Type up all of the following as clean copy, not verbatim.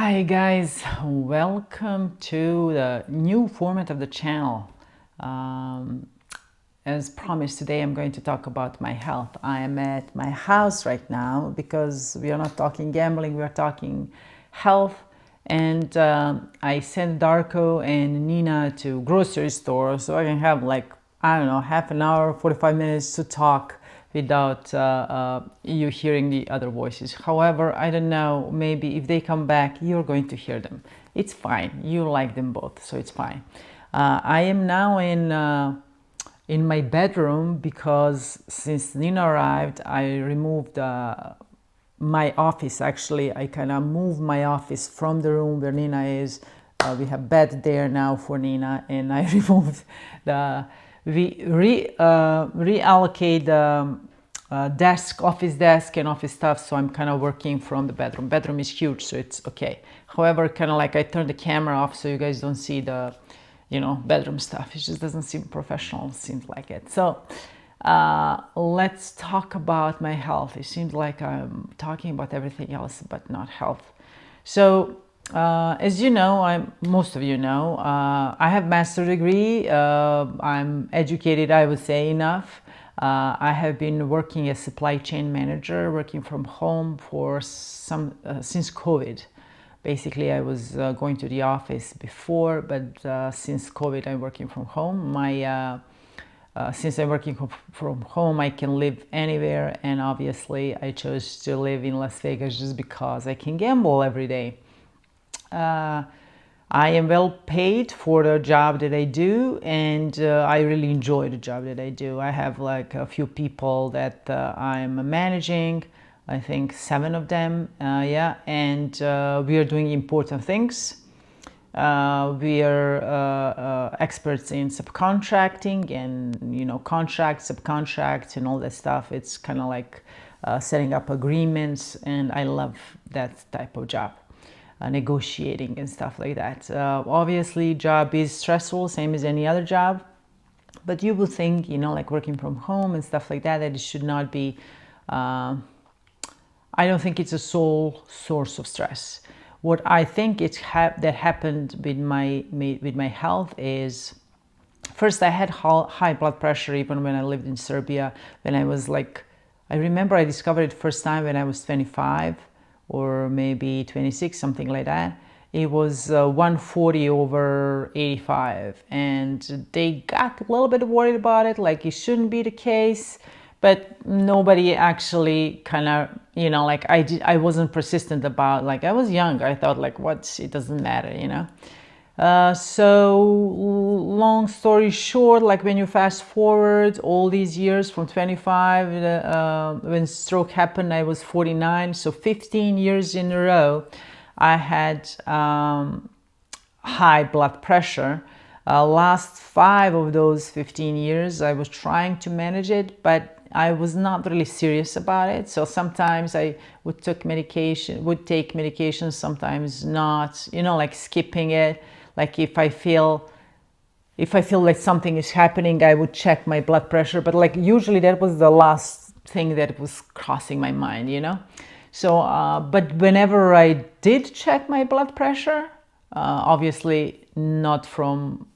Hi guys, welcome to the new format of the channel. As promised, today I'm going to talk about my health. I am at my house right now because we are not talking gambling, we are talking health. And I sent Darko and Nina to grocery store so I can have I don't know, half an hour, 45 minutes to talk without you hearing the other voices. However, I don't know, maybe if they come back, you're going to hear them. It's fine. You like them both, so it's fine. I am now in my bedroom because since Nina arrived, I removed my office. Actually, I kind of moved my office from the room where Nina is. We have bed there now for Nina, and I removed reallocate the office desk and office stuff, so I'm kind of working from the bedroom. Bedroom is huge, so it's okay. However, kind of like I turned the camera off so you guys don't see the, bedroom stuff. It just doesn't seem professional, seems like it. So let's talk about my health. It seems like I'm talking about everything else but not health. So as you know, most of you know, I have master's degree. I'm educated, I would say, enough. I have been working as supply chain manager, working from home for since COVID. Basically, I was going to the office before, but since COVID, I'm working from home. Since I'm working from home, I can live anywhere, and obviously, I chose to live in Las Vegas just because I can gamble every day. I am well paid for the job that I do, and I really enjoy the job that I do. I have like a few people that I'm managing, I think 7 of them, and we are doing important things. We are experts in subcontracting and, contracts, subcontracts, and all that stuff. It's kind of like setting up agreements, and I love that type of job. Negotiating and stuff like that. Obviously, job is stressful, same as any other job, but you will think, like working from home and stuff like that, that it should not be. I don't think it's a sole source of stress. What I think that happened with my health is, first I had high blood pressure even when I lived in Serbia. When I was I remember I discovered it first time when I was 25. Or maybe 26, something like that. It was 140/85, and they got a little bit worried about it, like it shouldn't be the case, but nobody actually kind of, I wasn't persistent about, I was young, I thought it doesn't matter. So long story short, when you fast forward all these years from 25, when stroke happened, I was 49. So 15 years in a row, I had high blood pressure. Last 5 of those 15 years, I was trying to manage it, but I was not really serious about it. So sometimes I would take medication, sometimes not, like skipping it. Like if I feel like something is happening, I would check my blood pressure, but usually that was the last thing that was crossing my mind, So, but whenever I did check my blood pressure, obviously not from,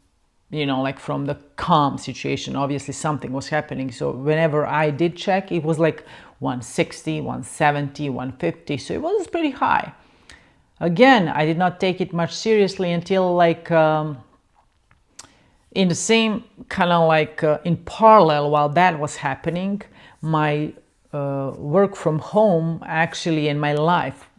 from the calm situation, obviously something was happening. So whenever I did check, it was 160, 170, 150. So it was pretty high. Again, I did not take it much seriously until in the same kind of in parallel while that was happening, my work from home actually in my life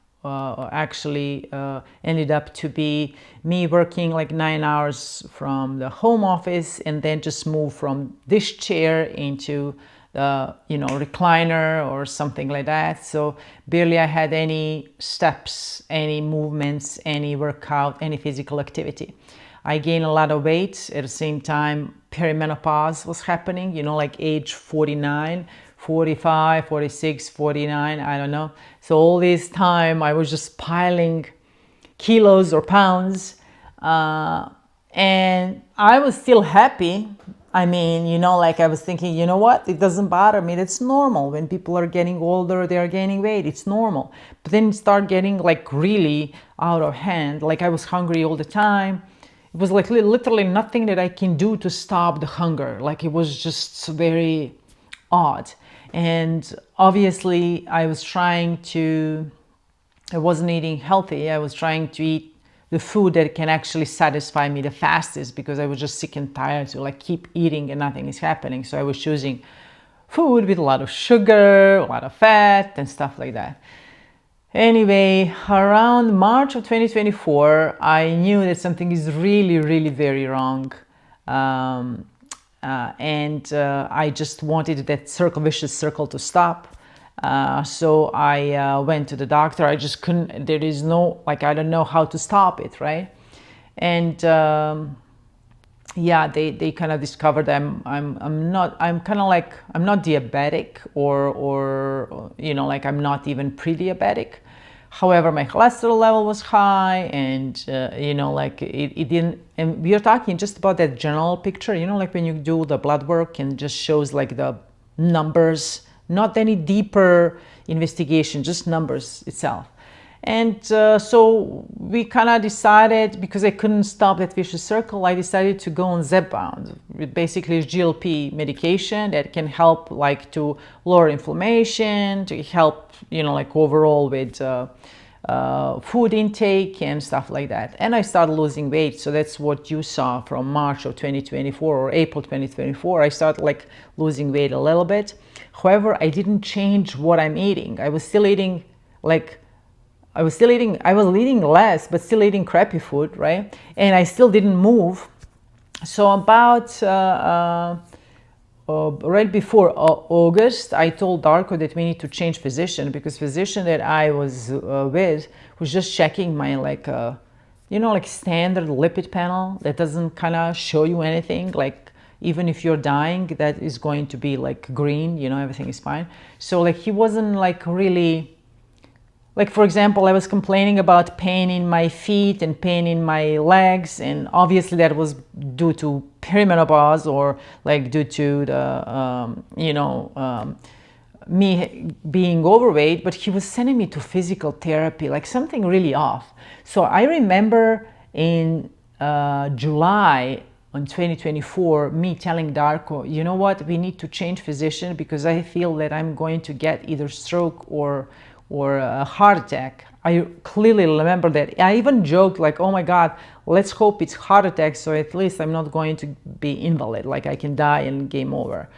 ended up to be me working 9 hours from the home office and then just move from this chair into the recliner or something like that. So barely I had any steps, any movements, any workout, any physical activity. I gained a lot of weight. At the same time, perimenopause was happening, age 49, 45, 46, 49, I don't know. So all this time I was just piling kilos or pounds, and I was still happy. I mean, you know, like I was thinking, you know what? It doesn't bother me. That's normal. When people are getting older, they are gaining weight. It's normal. But then start getting like really out of hand. Like I was hungry all the time. It was like literally nothing that I can do to stop the hunger. Like it was just very odd. And obviously I wasn't eating healthy. I was trying to eat the food that can actually satisfy me the fastest, because I was just sick and tired to like keep eating and nothing is happening. So I was choosing food with a lot of sugar, a lot of fat and stuff like that. Anyway, around March of 2024, I knew that something is really, really very wrong. And I just wanted that vicious circle to stop. So I went to the doctor. I just couldn't, there is no, like, I don't know how to stop it, right? And yeah, they kind of discovered I'm not, I'm kind of like, I'm not diabetic or you know, like I'm not even pre-diabetic. However, my cholesterol level was high, and you know, like it didn't, and we are talking just about that general picture, you know, like when you do the blood work and just shows like the numbers, not any deeper investigation, just numbers itself. And so we kind of decided, because I couldn't stop that vicious circle, I decided to go on Zepbound. It basically is GLP medication that can help like to lower inflammation, to help, you know, like overall with food intake and stuff like that. And I started losing weight. So that's what you saw from March of 2024 or April 2024. I started like losing weight a little bit. However, I didn't change what I'm eating. I was still eating I was eating less, but still eating crappy food, right? And I still didn't move. So about right before August, I told Darko that we need to change physician, because physician that I was with was just checking my like, you know, like standard lipid panel that doesn't kind of show you anything. Like even if you're dying, that is going to be like green, you know, everything is fine. So like he wasn't like really, like for example, I was complaining about pain in my feet and pain in my legs, and obviously that was due to perimenopause or like due to the you know, me being overweight. But he was sending me to physical therapy, like something really off. So I remember in July on 2024, me telling Darko, you know what, we need to change physician, because I feel that I'm going to get either stroke or a heart attack. I clearly remember that. I even joked like, oh my God, let's hope it's heart attack, so at least I'm not going to be invalid, like I can die and game over.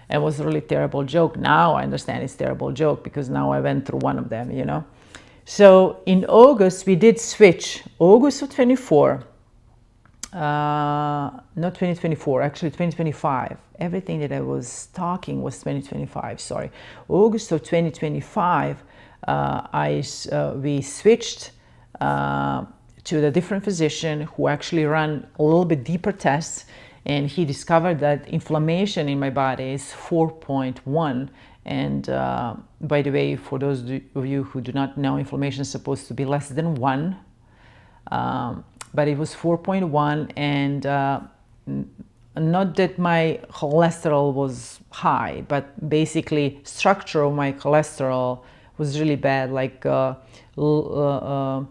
It was a really terrible joke. Now I understand it's a terrible joke, because now I went through one of them, you know. So in August, we did switch. August of 24, not 2024, actually 2025. Everything that I was talking was 2025, sorry. August of 2025, we switched to the different physician who actually ran a little bit deeper tests, and he discovered that inflammation in my body is 4.1. And by the way, for those of you who do not know, inflammation is supposed to be less than 1, but it was 4.1, and not that my cholesterol was high, but basically structure of my cholesterol was really bad, like low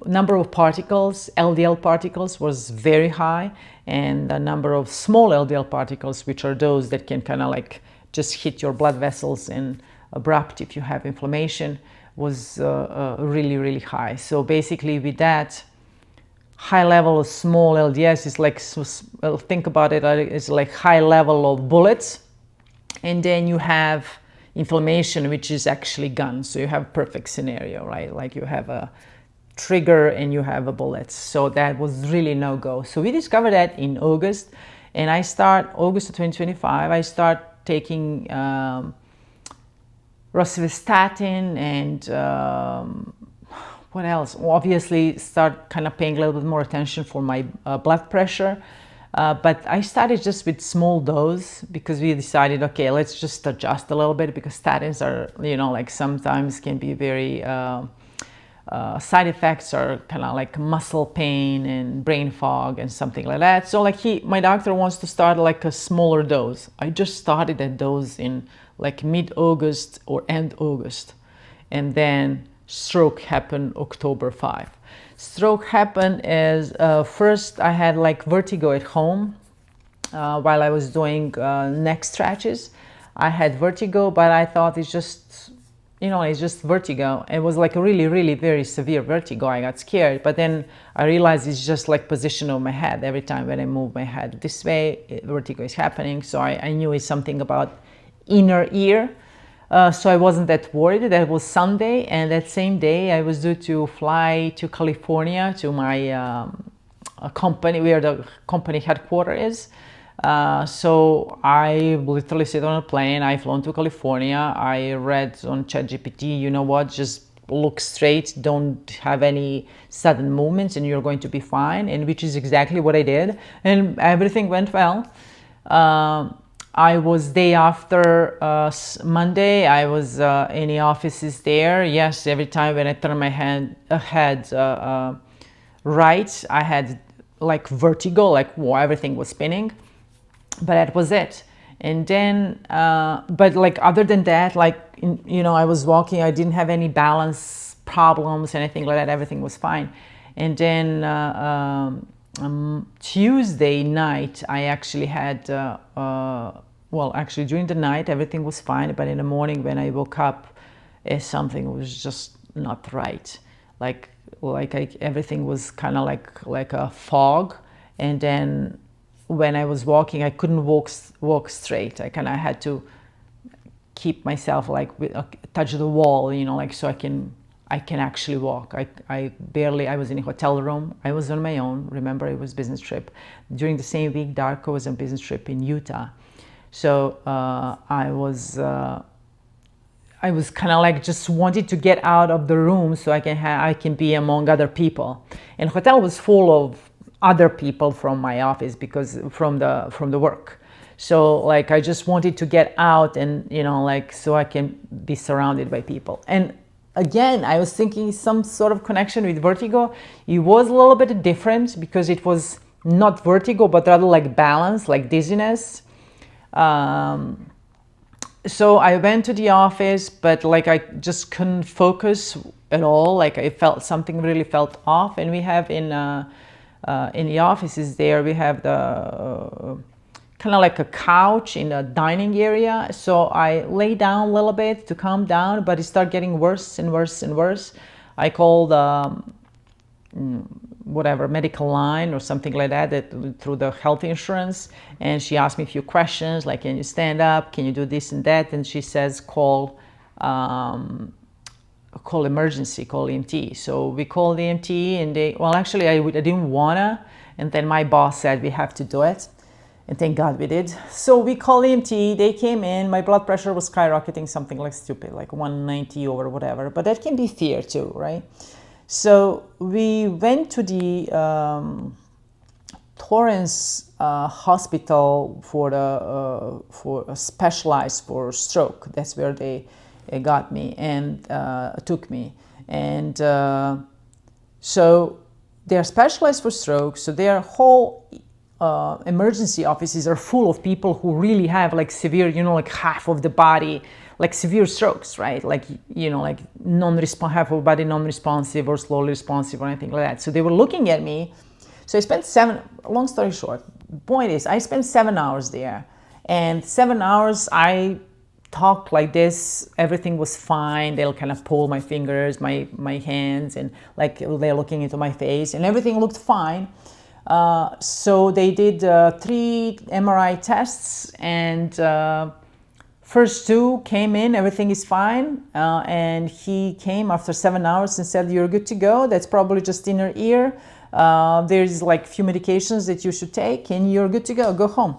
number of particles, LDL particles was very high, and the number of small LDL particles, which are those that can kind of like just hit your blood vessels and abrupt if you have inflammation, was really, really high. So basically with that, high level of small LDS is like, think about it, it's like high level of bullets, and then you have inflammation, which is actually guns. So you have a perfect scenario, right? Like you have a trigger and you have a bullet. So that was really no go. So we discovered that in August, and August of 2025, I start taking rosuvastatin and what else? Obviously start kind of paying a little bit more attention for my blood pressure. But I started just with small dose, because we decided, okay, let's just adjust a little bit, because statins are, you know, like sometimes can be very side effects are kind of like muscle pain and brain fog and something like that. So like my doctor wants to start like a smaller dose. I just started that dose in like mid-August or end August, and then stroke happened October 5. Stroke happened as first I had like vertigo at home while I was doing neck stretches. I had vertigo, but I thought it's just, it's just vertigo. It was like a really, really very severe vertigo. I got scared, but then I realized it's just like position of my head. Every time when I move my head this way, vertigo is happening. So I knew it's something about inner ear. So I wasn't that worried. That was Sunday, and that same day I was due to fly to California to my company, where the company headquarters is. So I literally sit on a plane. I flown to California. I read on ChatGPT, you know what, just look straight, don't have any sudden movements, and you're going to be fine. And which is exactly what I did, and everything went well. I was day after Monday. I was in the offices there. Yes, every time when I turned my head right, I had like vertigo, like everything was spinning. But that was it. And then but like other than that, like I was walking, I didn't have any balance problems, anything like that. Everything was fine. And then Tuesday night I actually had actually during the night everything was fine, but in the morning when I woke up, something was just not right. Like everything was kind of like a fog. And then when I was walking, I couldn't walk straight. I kind of had to keep myself like touch the wall, like so I can actually walk. I was in a hotel room. I was on my own. Remember, it was business trip. During the same week, Darko was on business trip in Utah. So I was kind of like just wanted to get out of the room so I can be among other people. And the hotel was full of other people from my office, because from the work. So like I just wanted to get out and so I can be surrounded by people. And again, I was thinking some sort of connection with vertigo. It was a little bit different because it was not vertigo, but rather like balance, like dizziness. So I went to the office, but like I just couldn't focus at all. Like I felt something really felt off. And we have in the offices there, we have the kind of like a couch in the dining area. So I lay down a little bit to calm down, but it started getting worse and worse and worse. I called medical line or something like that through the health insurance, and she asked me a few questions like, can you stand up, can you do this and that, and she says call emergency, call EMT. So we called the EMT, and I didn't wanna, and then my boss said we have to do it, and thank God we did. So we called EMT, they came in, my blood pressure was skyrocketing, something like stupid, like 190 over whatever, but that can be fear too, right? So we went to the Torrance hospital for specialized for stroke. That's where they got me and took me. And so they're specialized for stroke. So their whole emergency offices are full of people who really have like severe, like half of the body, like severe strokes, right? Like, like half of body non-responsive or slowly responsive or anything like that. So they were looking at me. So I spent long story short, point is I spent 7 hours there, and 7 hours I talked like this, everything was fine. They'll kind of pull my fingers, my hands, and like they're looking into my face, and everything looked fine. So they did 3 MRI tests, and first 2 came in, everything is fine, and he came after 7 hours and said, you're good to go, that's probably just inner ear, there's like few medications that you should take, and you're good to go home.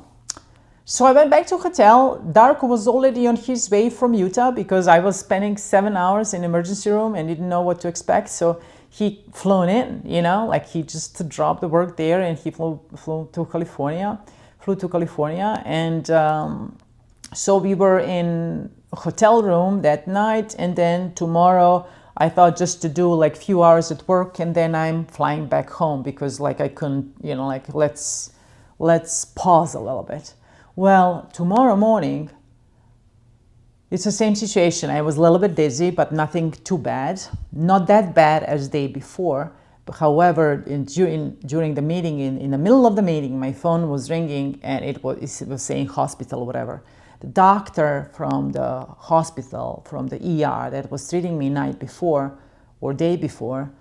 So I went back to hotel. Darko was already on his way from Utah because I was spending 7 hours in emergency room and didn't know what to expect. So he flown in, like he just dropped the work there, and he flew to California, and so we were in a hotel room that night, and then tomorrow I thought just to do like few hours at work and then I'm flying back home because like I couldn't, you know, like let's pause a little bit. Well, tomorrow morning, it's the same situation. I was a little bit dizzy, but nothing too bad. Not that bad as the day before. But however, during the meeting, in the middle of the meeting, my phone was ringing and it was saying hospital, whatever. The doctor from the hospital, from the ER that was treating me night before or day before,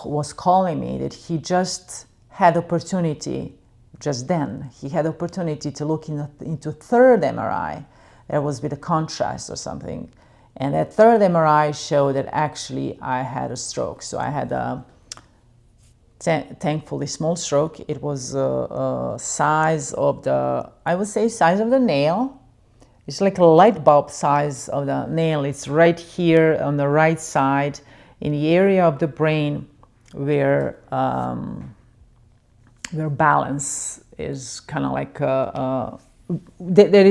was calling me that he just had opportunity, just then, he had opportunity to look into third MRI. That was with a contrast or something. And that third MRI showed that actually I had a stroke. So I had a thankfully small stroke. It was size of the, I would say size of the nail. It's like a light bulb size of the nail. It's right here on the right side in the area of the brain where balance is kind of like, that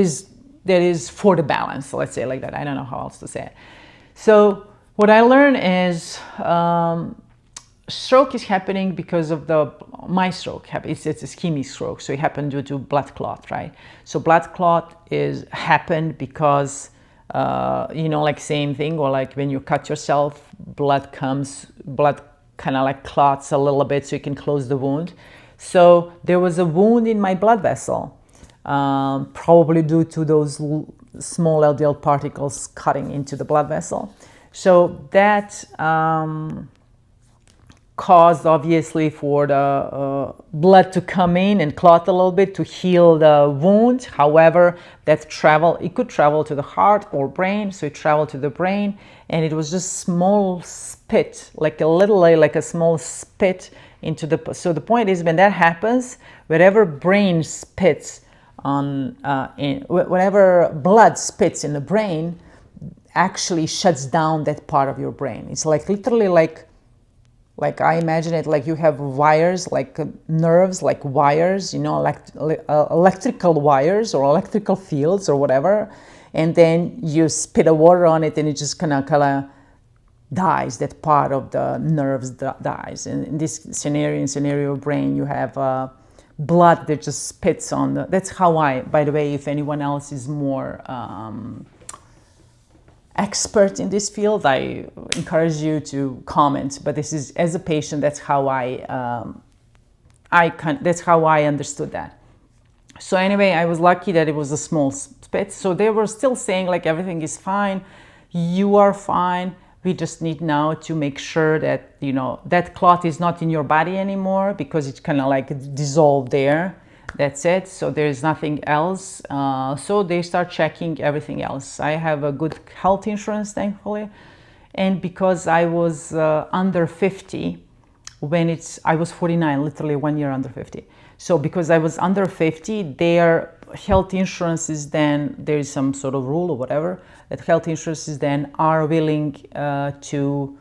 is for the balance, let's say like that. I don't know how else to say it. So what I learned is stroke is happening because of my stroke. It's ischemic stroke, so it happened due to blood clot, right? So blood clot happened because, you know, like same thing, or like when you cut yourself, blood kind of like clots a little bit so you can close the wound. So there was a wound in my blood vessel. Probably due to those small LDL particles cutting into the blood vessel. So that caused obviously for the blood to come in and clot a little bit to heal the wound. However, it could travel to the heart or brain, so it traveled to the brain, and it was just small spit, like a small spit into the. So the point is, when that happens, wherever brain spits whatever blood spits in the brain actually shuts down that part of your brain. It's like literally like I imagine it like you have wires, like nerves, like wires, you know, electrical wires or electrical fields or whatever, and then you spit a water on it and it just kind of dies. That part of the nerves dies. And in this scenario brain, you have blood that just spits on that's how by the way, if anyone else is more expert in this field, I encourage you to comment, but this is, as a patient, that's how that's how I understood that. So anyway, I was lucky that it was a small spit, so they were still saying like everything is fine, you are fine. We just need now to make sure that, you know, that clot is not in your body anymore because it's kind of like dissolved there. That's it. So there's nothing else. So they start checking everything else. I have a good health insurance, thankfully. And because I was under 50, I was 49, literally 1 year under 50. So because I was under 50, their health insurances then, there is some sort of rule or whatever, that health insurances then are willing to,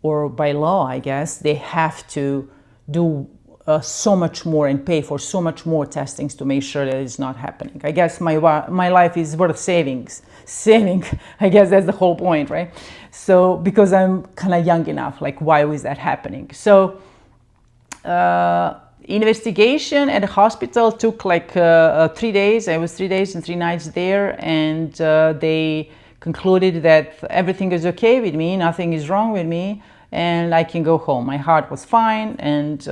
or by law, I guess, they have to do so much more and pay for so much more testings to make sure that it's not happening. I guess my life is worth saving. I guess that's the whole point, right? So because I'm kind of young enough, like why was that happening? So investigation at the hospital took like 3 days. I was 3 days and 3 nights there, and they concluded that everything is okay with me, nothing is wrong with me, and I can go home. My heart was fine, and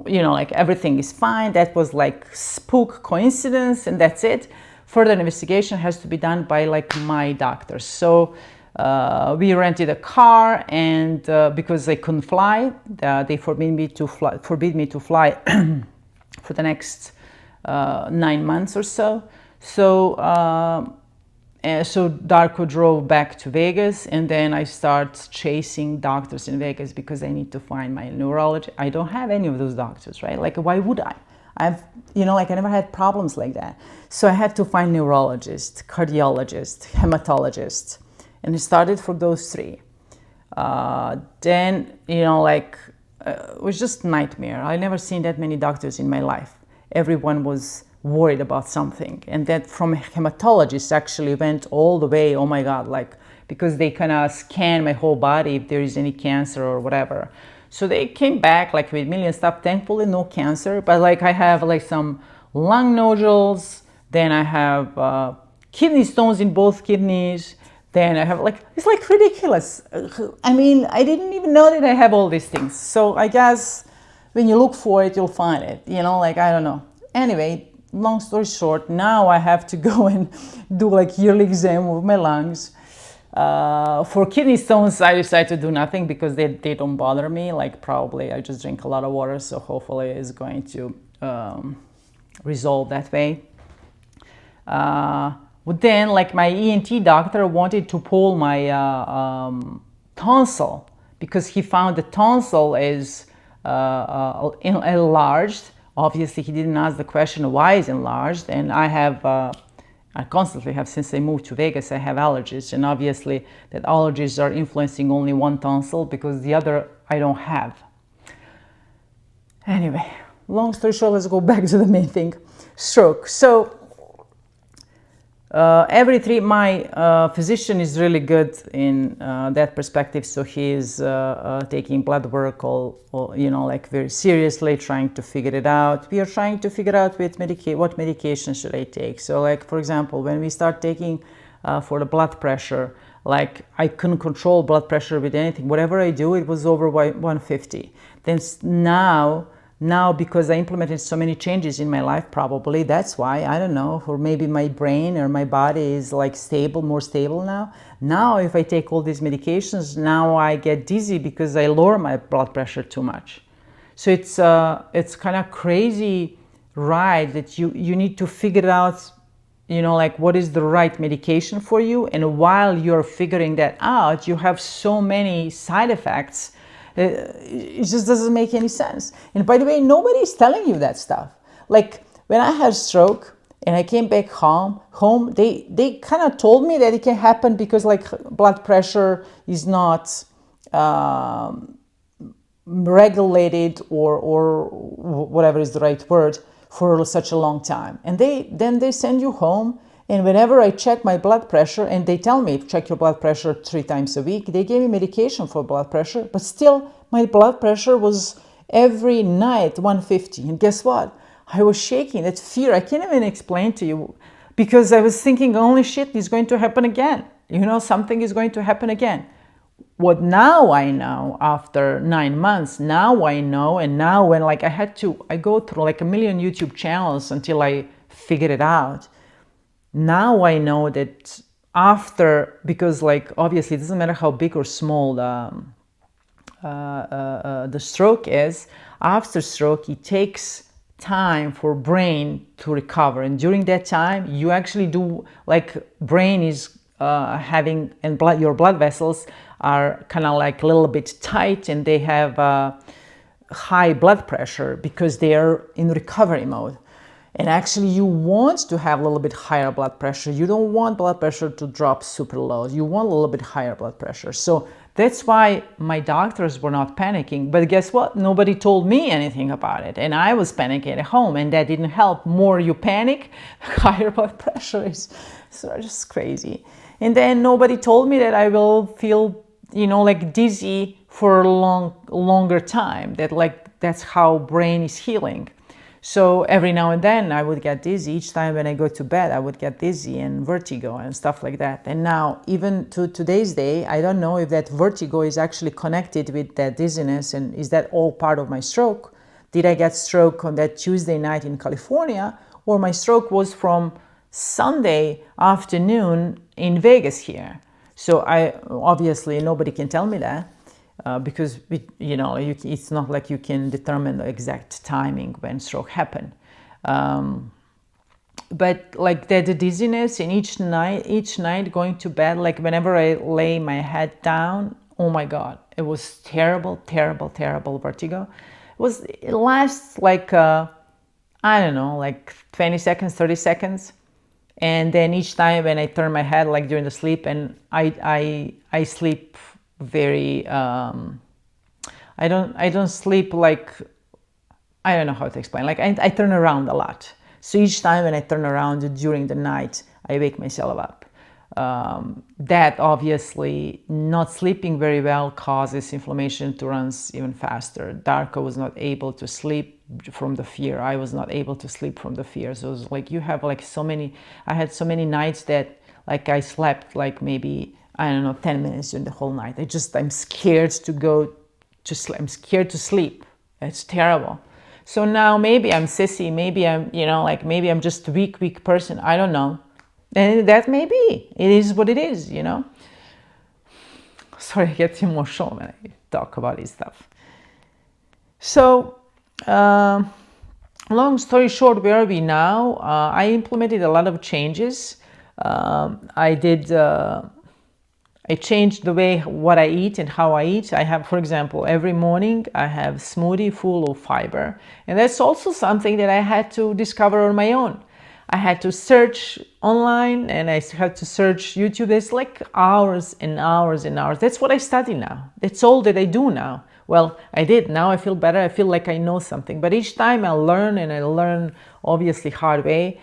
you know, like everything is fine. That was like spook coincidence, and that's it. Further investigation has to be done by like my doctors. So we rented a car, and because I couldn't fly, they forbid me to fly for the next 9 months or so. So Darko drove back to Vegas, and then I start chasing doctors in Vegas because I need to find my neurologist. I don't have any of those doctors, right? Like, why would I? You know, like I never had problems like that. So I had to find neurologist, cardiologist, hematologist, and I started for those three. Then, you know, like it was just nightmare. I never seen that many doctors in my life. Everyone was worried about something, and that from hematologists actually went all the way, oh my god, like because they kind of scan my whole body if there is any cancer or whatever. So they came back like with million stuff. Thankfully, no cancer, but like I have like some lung nodules. Then I have kidney stones in both kidneys. Then I have like, it's like ridiculous. I mean, I didn't even know that I have all these things. So I guess when you look for it, you'll find it, you know, like, I don't know. Anyway, long story short, now I have to go and do like yearly exam of my lungs. For kidney stones, I decided to do nothing because they don't bother me. Like probably I just drink a lot of water, so hopefully it's going to resolve that way. But then like my ENT doctor wanted to pull my tonsil because he found the tonsil is enlarged. Obviously, he didn't ask the question why it's enlarged, and I constantly have, since I moved to Vegas, I have allergies, and obviously that allergies are influencing only one tonsil because the other I don't have. Anyway, long story short, let's go back to the main thing, stroke. So my physician is really good in that perspective. So he is taking blood work you know, like very seriously, trying to figure it out. We are trying to figure out what medication should I take. So like, for example, when we start taking for the blood pressure, like I couldn't control blood pressure with anything. Whatever I do, it was over 150. Then now, because I implemented so many changes in my life, probably that's why, I don't know, or maybe my brain or my body is like more stable now. Now, if I take all these medications, now I get dizzy because I lower my blood pressure too much. So it's kind of crazy ride that you need to figure out, you know, like what is the right medication for you. And while you're figuring that out, you have so many side effects. It just doesn't make any sense. And by the way, nobody's telling you that stuff. Like when I had a stroke and I came back home, they kind of told me that it can happen because like blood pressure is not regulated or whatever is the right word for such a long time. And then they send you home. And whenever I check my blood pressure, and they tell me, check your blood pressure 3 times a week, they gave me medication for blood pressure, but still my blood pressure was every night 150. And guess what? I was shaking, that fear, I can't even explain to you, because I was thinking, holy shit, it's going to happen again. You know, something is going to happen again. What now I know after 9 months, now I know, and now when like I go through like a million YouTube channels until I figured it out. Now I know that after, because like obviously it doesn't matter how big or small the stroke is, after stroke it takes time for brain to recover, and during that time you actually do like brain is having, and your blood vessels are kind of like a little bit tight, and they have high blood pressure because they are in recovery mode. And actually you want to have a little bit higher blood pressure. You don't want blood pressure to drop super low. You want a little bit higher blood pressure. So that's why my doctors were not panicking. But guess what? Nobody told me anything about it. And I was panicking at home, and that didn't help. More you panic, higher blood pressure is so just crazy. And then nobody told me that I will feel, you know, like dizzy for a longer time. That like that's how brain is healing. So every now and then I would get dizzy. Each time when I go to bed, I would get dizzy and vertigo and stuff like that. And now, even to today's day, I don't know if that vertigo is actually connected with that dizziness, and is that all part of my stroke? Did I get stroke on that Tuesday night in California, or my stroke was from Sunday afternoon in Vegas here? So obviously nobody can tell me that. Because it's not like you can determine the exact timing when stroke happened. But like the dizziness, and each night going to bed, like whenever I lay my head down, oh my God, it was terrible vertigo. It lasts like, I don't know, like 20 seconds, 30 seconds. And then each time when I turn my head, like during the sleep, and I sleep very I don't sleep like, I don't know how to explain, like I turn around a lot. So each time when I turn around during the night, I wake myself up. That obviously not sleeping very well causes inflammation to run even faster. Darko was not able to sleep from the fear. I was not able to sleep from the fear. So it was like you have like so many, I had so many nights that like I slept like maybe, I don't know, 10 minutes during the whole night. I'm scared to go to sleep. I'm scared to sleep. It's terrible. So now maybe I'm sissy, maybe I'm, like maybe I'm just a weak person. I don't know. And that may be. It is what it is, Sorry, I get emotional when I talk about this stuff. So, long story short, where are we now? I implemented a lot of changes. I changed the way what I eat and how I eat. I have, for example, every morning I have smoothie full of fiber. And that's also something that I had to discover on my own. I had to search online and I had to search YouTube. There's like hours and hours and hours. That's what I study now. That's all that I do now. Well, I did. Now I feel better. I feel like I know something. But each time I learn, and I learn obviously hard way.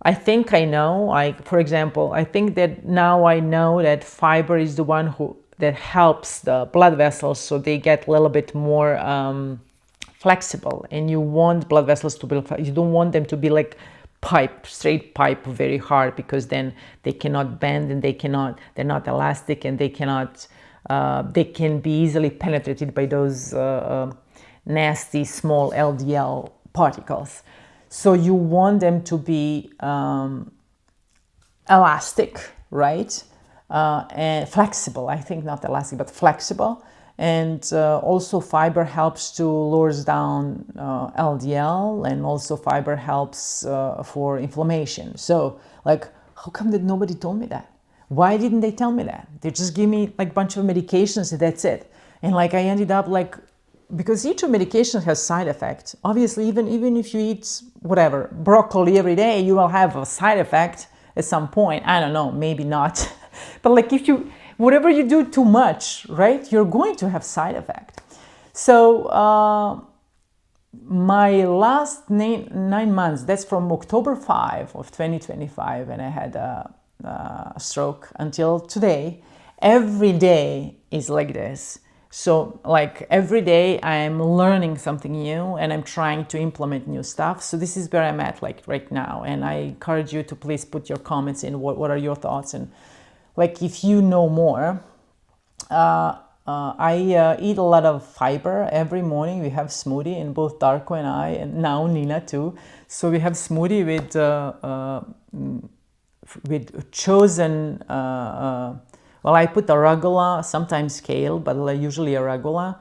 I think I know. For example, I think that now I know that fiber is the one that helps the blood vessels so they get a little bit more flexible, and you want blood vessels to be, you don't want them to be like straight pipe very hard, because then they cannot bend and they're not elastic, and they can be easily penetrated by those nasty small LDL particles. So you want them to be elastic, right? And flexible. I think not elastic, but flexible. And also fiber helps to lowers down LDL, and also fiber helps for inflammation. So like, how come that nobody told me that? Why didn't they tell me that? They just give me like a bunch of medications and that's it. And like I ended up like, because each of medications has side effects. Obviously, even if you eat whatever, broccoli every day, you will have a side effect at some point. I don't know, maybe not. But like whatever you do too much, right, you're going to have side effect. So my last 9 months, that's from October 5 of 2025, when I had a stroke, until today, every day is like this. So like every day I'm learning something new and I'm trying to implement new stuff. So this is where I'm at like right now. And I encourage you to please put your comments in. What are your thoughts? And like if you know more, I eat a lot of fiber every morning. We have smoothie, and both Darko and I, and now Nina too. So we have smoothie with chosen, well, I put arugula, sometimes kale, but usually arugula.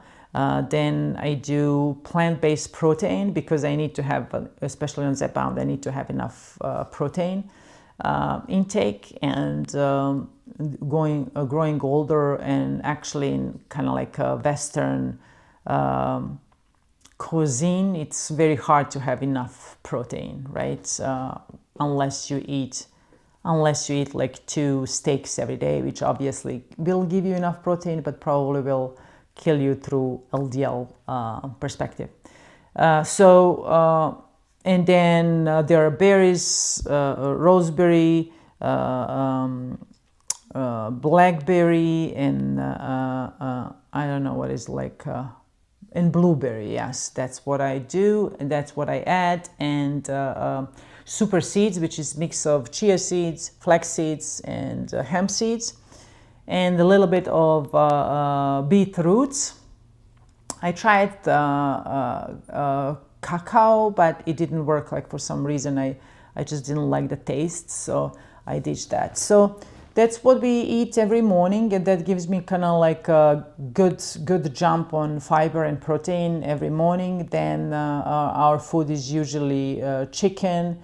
Then I do plant-based protein, because I need to have, especially on Zepbound, I need to have enough protein intake, and growing older, and actually in kind of like a Western cuisine, it's very hard to have enough protein, right? Unless you eat like 2 steaks every day, which obviously will give you enough protein, but probably will kill you through LDL perspective. And then there are berries, roseberry, blackberry, and I don't know what is like, and blueberry. Yes, that's what I do, and that's what I add. And super seeds, which is mix of chia seeds, flax seeds, and hemp seeds, and a little bit of beet roots. I tried cacao, but it didn't work. Like for some reason, I just didn't like the taste, so I ditched that. So that's what we eat every morning, and that gives me kind of like a good jump on fiber and protein every morning. Then our food is usually chicken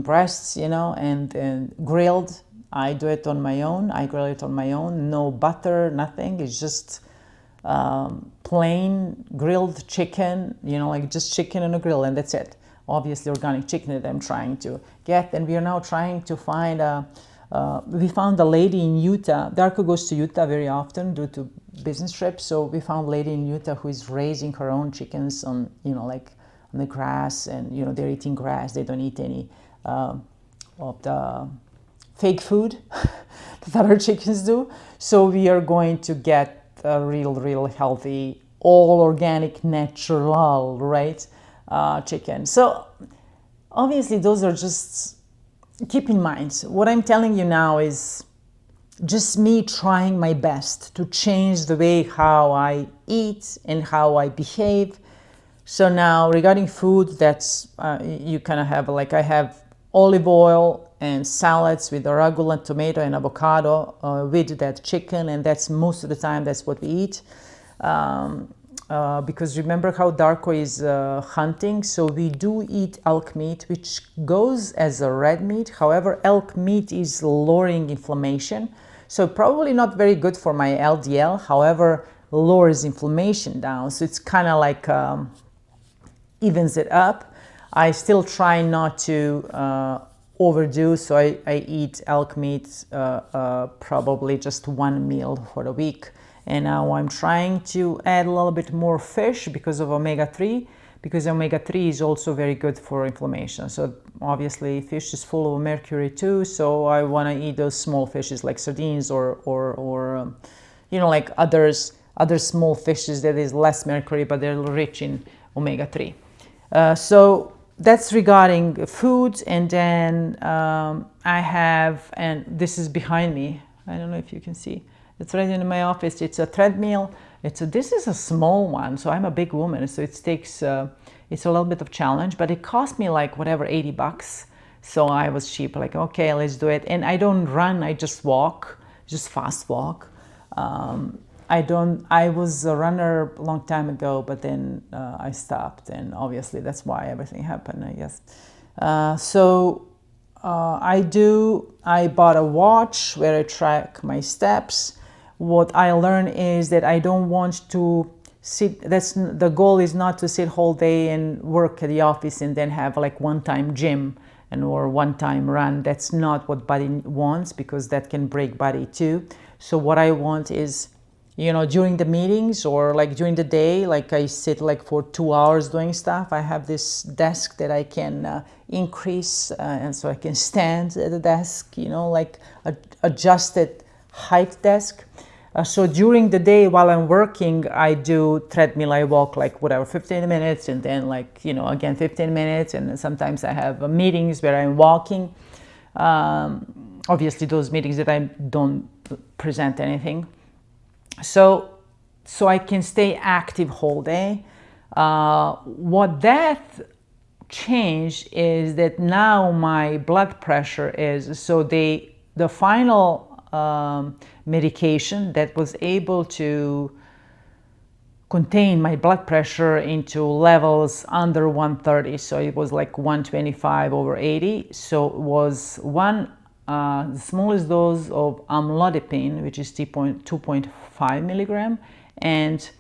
breasts, and grilled. I do it on my own. I grill it on my own. No butter, nothing. It's just plain grilled chicken, like just chicken on a grill, and that's it. Obviously organic chicken that I'm trying to get. And we are now trying to find we found a lady in Utah. Darko goes to Utah very often due to business trips. So we found a lady in Utah who is raising her own chickens on, like on the grass, and they're eating grass. They don't eat any of the fake food that other chickens do. So we are going to get a real healthy, all organic, natural, right, chicken. So obviously those are just, keep in mind, what I'm telling you now is just me trying my best to change the way how I eat and how I behave. So now regarding food, that's you kind of have, like, I have olive oil and salads with arugula, tomato, and avocado with that chicken, and that's most of the time that's what we eat. Because remember how Darko is hunting, so we do eat elk meat, which goes as a red meat. However, elk meat is lowering inflammation, so probably not very good for my LDL. However, lowers inflammation down, so it's kind of like evens it up. I still try not to overdo, so I eat elk meat probably just one meal for the week. And now I'm trying to add a little bit more fish because of omega-3, because omega-3 is also very good for inflammation. So obviously fish is full of mercury too, so I want to eat those small fishes like sardines or you know, like other small fishes that is less mercury, but they're rich in omega-3. So that's regarding food. And then I have, and this is behind me, I don't know if you can see, it's right in my office. It's a treadmill. This is a small one, so I'm a big woman, so it takes it's a little bit of challenge, but it cost me like whatever, $80. So I was cheap, like, okay, let's do it. And I don't run, I just walk, just fast walk. I was a runner a long time ago, but then I stopped, and obviously that's why everything happened, I guess. I bought a watch where I track my steps. What I learned is that I don't want to sit, the goal is not to sit whole day and work at the office and then have like one-time gym or one-time run. That's not what body wants, because that can break body too. So what I want is, you know, during the meetings or like during the day, like I sit like for 2 hours doing stuff. I have this desk that I can increase, and so I can stand at the desk, you know, like adjusted height desk. So during the day while I'm working, I do treadmill. I walk like whatever, 15 minutes, and then like, you know, again 15 minutes, and sometimes I have meetings where I'm walking. Obviously those meetings that I don't present anything. So I can stay active whole day. What that changed is that now my blood pressure is, so the final medication that was able to contain my blood pressure into levels under 130, so it was like 125/80. So it was the smallest dose of amlodipine, which is 2.5 milligram, and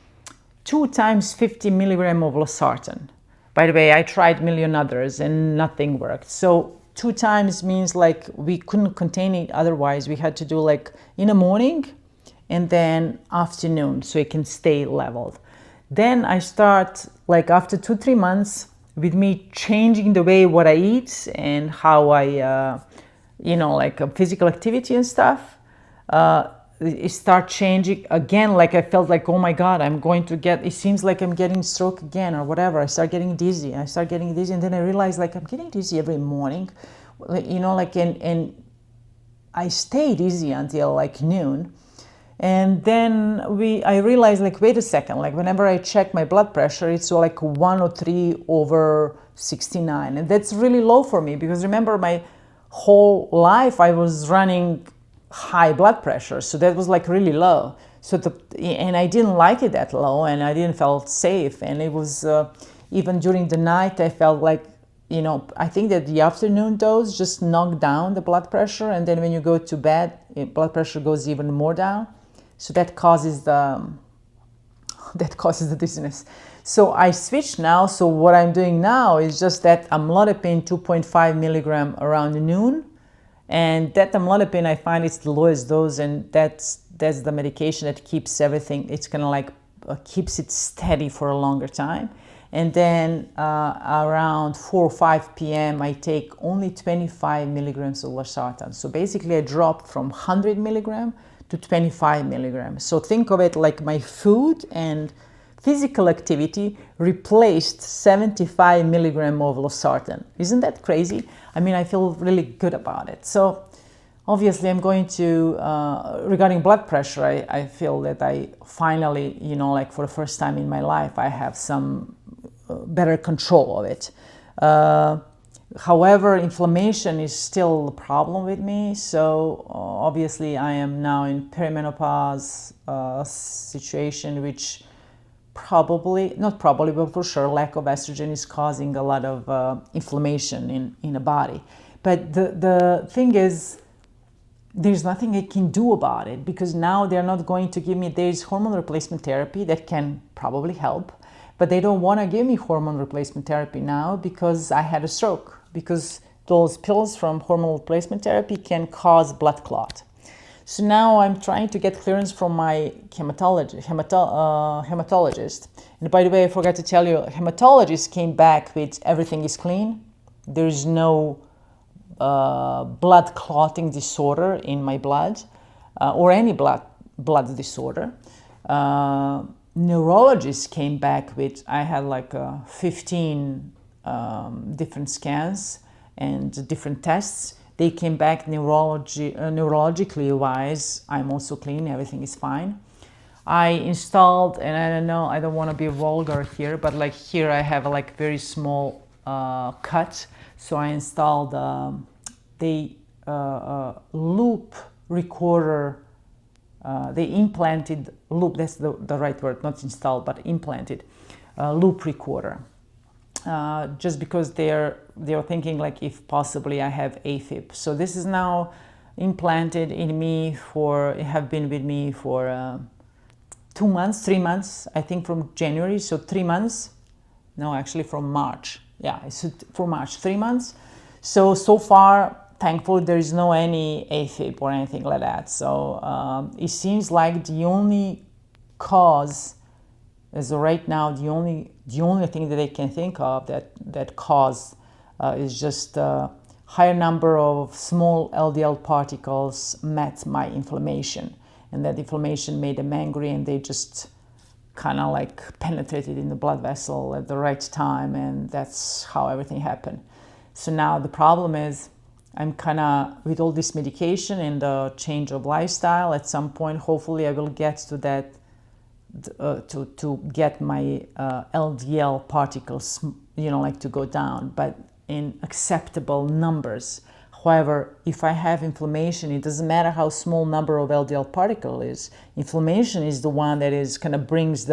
2 times 50 milligram of losartan. By the way, I tried a million others and nothing worked. So 2 times means like we couldn't contain it otherwise. We had to do like in the morning and then afternoon, so it can stay leveled. Then I start, like after 2-3 months, with me changing the way what I eat and how I you know, like physical activity and stuff, it start changing again. Like I felt like, oh my God, I'm going to get, it seems like I'm getting stroke again or whatever. I start getting dizzy. And then I realized like I'm getting dizzy every morning, you know, like, and I stayed dizzy until like noon. And then I realized like, wait a second, like whenever I check my blood pressure, it's like 103/69. And that's really low for me, because remember my whole life I was running high blood pressure, so that was like really low. So and I didn't like it that low, and I didn't feel safe. And it was even during the night I felt like, you know, I think that the afternoon dose just knocked down the blood pressure, and then when you go to bed, blood pressure goes even more down. So that causes the dizziness. So I switched now. So what I'm doing now is just that amlodipine 2.5 milligram around noon. And that amlodipine, I find it's the lowest dose, and that's the medication that keeps everything. It's kind of like keeps it steady for a longer time. And then around 4 or 5 p.m. I take only 25 milligrams of losartan. So basically I dropped from 100 milligram to 25 milligrams. So think of it like my food and physical activity replaced 75 milligram of losartan. Isn't that crazy? I mean, I feel really good about it. So obviously I'm going to, regarding blood pressure, I feel that I finally, you know, like for the first time in my life, I have some better control of it. However, inflammation is still a problem with me. So obviously I am now in perimenopause situation, which probably, not probably, but for sure, lack of estrogen is causing a lot of inflammation in the body. But the thing is, there's nothing I can do about it, because now they're not going to give me, there's hormone replacement therapy that can probably help, but they don't want to give me hormone replacement therapy now because I had a stroke, because those pills from hormone replacement therapy can cause blood clot. So now I'm trying to get clearance from my hematologist. And by the way, I forgot to tell you, hematologist came back with everything is clean. There's no blood clotting disorder in my blood, or any blood disorder. Neurologist came back with, I had like 15 different scans and different tests. They came back neurologically wise, I'm also clean, everything is fine. I installed, and I don't know, I don't want to be vulgar here, but like here I have a like very small cut. So I installed the loop recorder. They implanted loop, that's the right word, not installed, but implanted loop recorder. Just because they're thinking like if possibly I have AFib. So this is now implanted in me it have been with me for 2 months, 3 months, I think from January, so 3 months. No, actually from March. Yeah, it's for March, 3 months. So far, thankfully, there is no any AFib or anything like that. So it seems like the only cause, as of right now, the only thing that they can think of that cause is just a higher number of small LDL particles met my inflammation, and that inflammation made them angry, and they just kind of like penetrated in the blood vessel at the right time, and that's how everything happened. So now the problem is, I'm kind of, with all this medication and the change of lifestyle, at some point, hopefully I will get to that, to get my LDL particles, you know, like to go down, but in acceptable numbers. However, if I have inflammation, it doesn't matter how small number of LDL particle is. Inflammation is the one that is kind of brings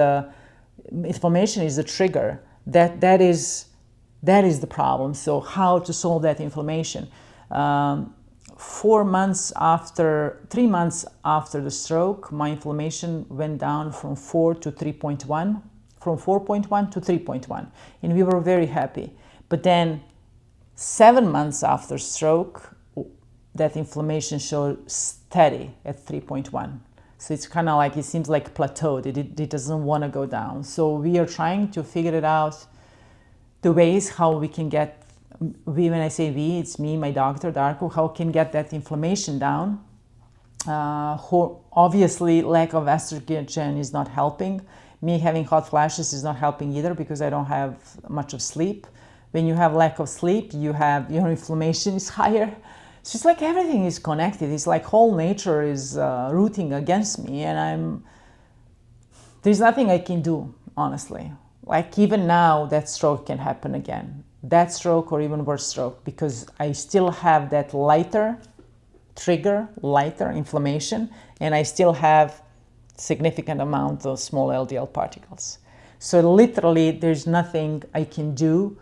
inflammation is the trigger. That is the problem. So how to solve that inflammation? 3 months after the stroke, my inflammation went down from 4 to 3.1, from 4.1 to 3.1, and we were very happy. But then 7 months after stroke, that inflammation showed steady at 3.1. So it's kind of like, it seems like plateaued. It doesn't want to go down. So we are trying to figure it out, the ways how we can get, when I say we, it's me, my doctor, Darko, how can get that inflammation down. Obviously, lack of estrogen is not helping. Me having hot flashes is not helping either, because I don't have much of sleep. When you have lack of sleep, your inflammation is higher. So it's like everything is connected. It's like whole nature is rooting against me, and there's nothing I can do, honestly. Like even now, that stroke can happen again. That stroke or even worse stroke, because I still have that lighter inflammation, and I still have significant amount of small LDL particles. So literally, there's nothing I can do.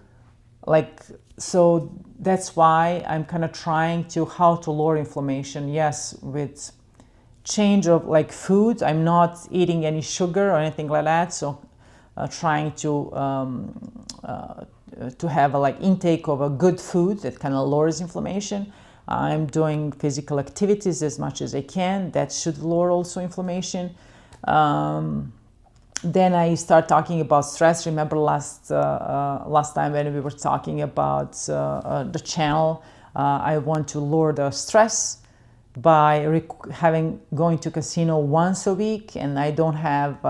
So that's why I'm kind of trying how to lower inflammation. Yes, with change of like food. I'm not eating any sugar or anything like that. So trying to have a intake of a good food that kind of lowers inflammation. I'm doing physical activities as much as I can. That should lower also inflammation. Then I start talking about stress. Remember last time when we were talking about the channel, I want to lower the stress by going to casino once a week, and I don't have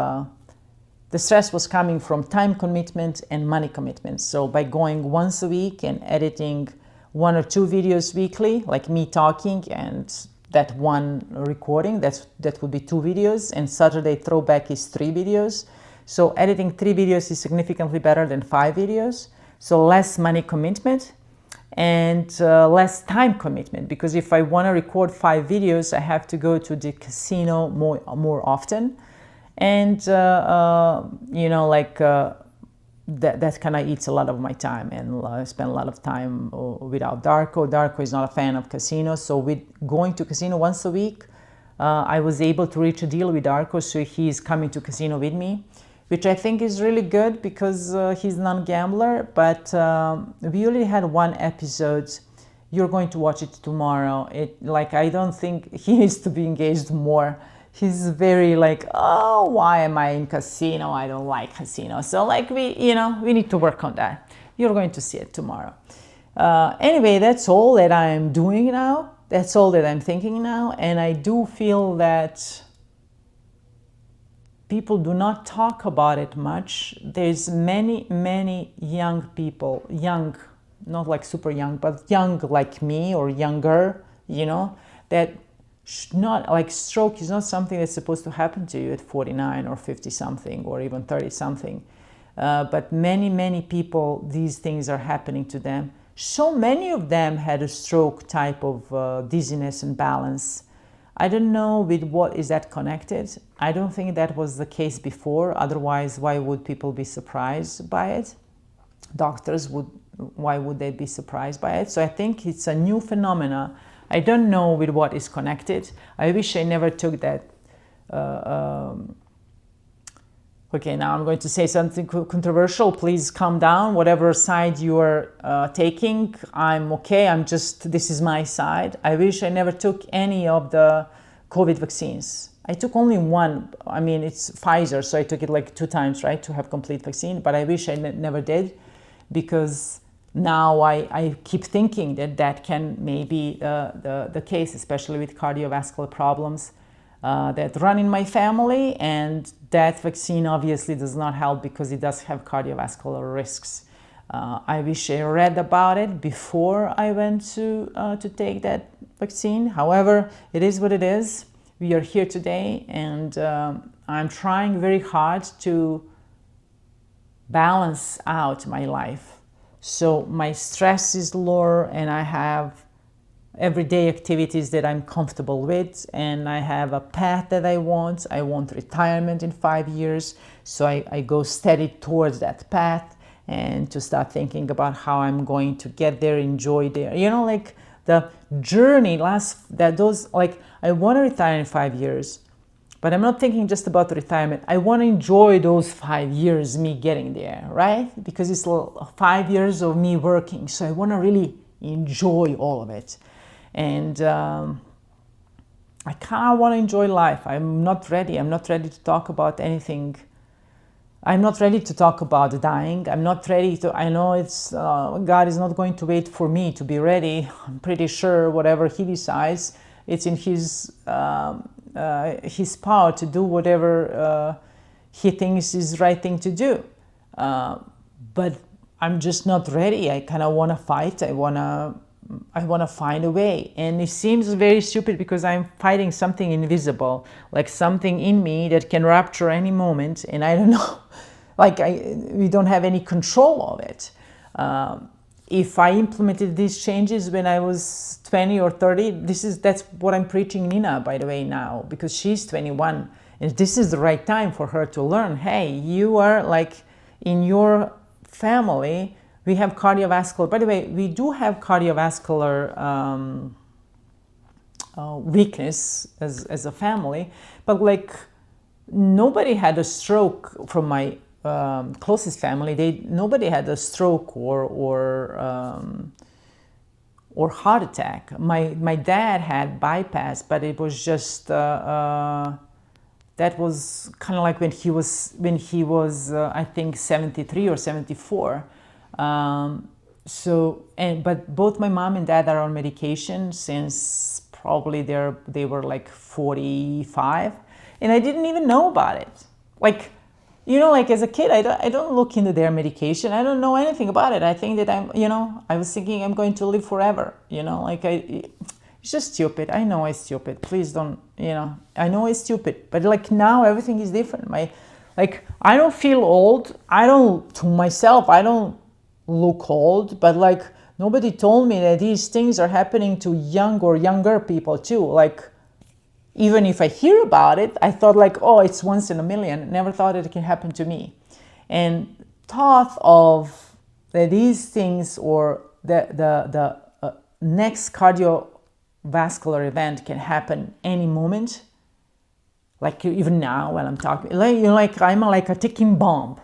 the stress was coming from time commitment and money commitment. So by going once a week and editing 1 or 2 videos weekly, like me talking and that one recording, that would be 2 videos, and Saturday throwback is 3 videos. So editing 3 videos is significantly better than 5 videos. So less money commitment and less time commitment, because if I want to record 5 videos, I have to go to the casino more often, and that kind of eats a lot of my time, and I spend a lot of time without Darko. Darko is not a fan of casinos, so with going to casino once a week, I was able to reach a deal with Darko, so he's coming to casino with me, which I think is really good because he's non-gambler. But we already had 1 episode. You're going to watch it tomorrow. I don't think he needs to be engaged more. He's very oh, why am I in casino? I don't like casino. So we need to work on that. You're going to see it tomorrow. Anyway, that's all that I'm doing now. That's all that I'm thinking now. And I do feel that people do not talk about it much. There's many young people, young, not like super young, but young like me or younger, that not like stroke is not something that's supposed to happen to you at 49 or 50 something or even 30 something. But many people, these things are happening to them. So many of them had a stroke type of dizziness and balance. I don't know with what is that connected. I don't think that was the case before. Otherwise, why would people be surprised by it? Why would they be surprised by it? So I think it's a new phenomena. I don't know with what is connected. I wish I never took that. Okay, now I'm going to say something controversial. Please calm down. Whatever side you are taking, I'm okay. This is my side. I wish I never took any of the COVID vaccines. I took only one. I mean, it's Pfizer, so I took it 2 times, right, to have complete vaccine. But I wish I never did, because now I keep thinking that can maybe the case, especially with cardiovascular problems that run in my family, and that vaccine obviously does not help because it does have cardiovascular risks. I wish I read about it before I went to take that vaccine. However, it is what it is. We are here today, and I'm trying very hard to balance out my life. So my stress is lower, and I have everyday activities that I'm comfortable with, and I have a path that I want. I want retirement in 5 years, so I go steady towards that path, and to start thinking about how I'm going to get there, enjoy there. The journey I want to retire in 5 years, but I'm not thinking just about retirement. I want to enjoy those 5 years, me getting there, right? Because it's 5 years of me working. So I want to really enjoy all of it. And I kind of want to enjoy life. I'm not ready. I'm not ready to talk about anything. I'm not ready to talk about dying. I'm not ready to, I know it's, God is not going to wait for me to be ready. I'm pretty sure whatever He decides, it's in His power to do whatever He thinks is the right thing to do. But I'm just not ready. I kind of want to fight. I want to find a way. And it seems very stupid because I'm fighting something invisible, like something in me that can rupture any moment. And I don't know, we don't have any control of it. If I implemented these changes when I was 20 or 30, that's what I'm preaching Nina, by the way, now, because she's 21. And this is the right time for her to learn, hey, you are in your family, we have cardiovascular. By the way, we do have cardiovascular weakness as a family, but nobody had a stroke from my closest family. Nobody had a stroke or heart attack. My dad had bypass, but it was just That was kind of like when he was I think 73 or 74. But both my mom and dad are on medication since probably they were like 45, and I didn't even know about it. Like, like as a kid, I don't look into their medication. I don't know anything about it. I think that I was thinking I'm going to live forever. It's just stupid. I know it's stupid. Please don't, I know it's stupid. But like now everything is different. I don't feel old. To myself, I don't look old. But like nobody told me that these things are happening to young or younger people too. Like even if I hear about it, I thought like, oh, it's once in a million. Never thought it can happen to me. And thought of that these things or the next cardiovascular event can happen any moment, like even now when I'm talking, like I'm like a ticking bomb,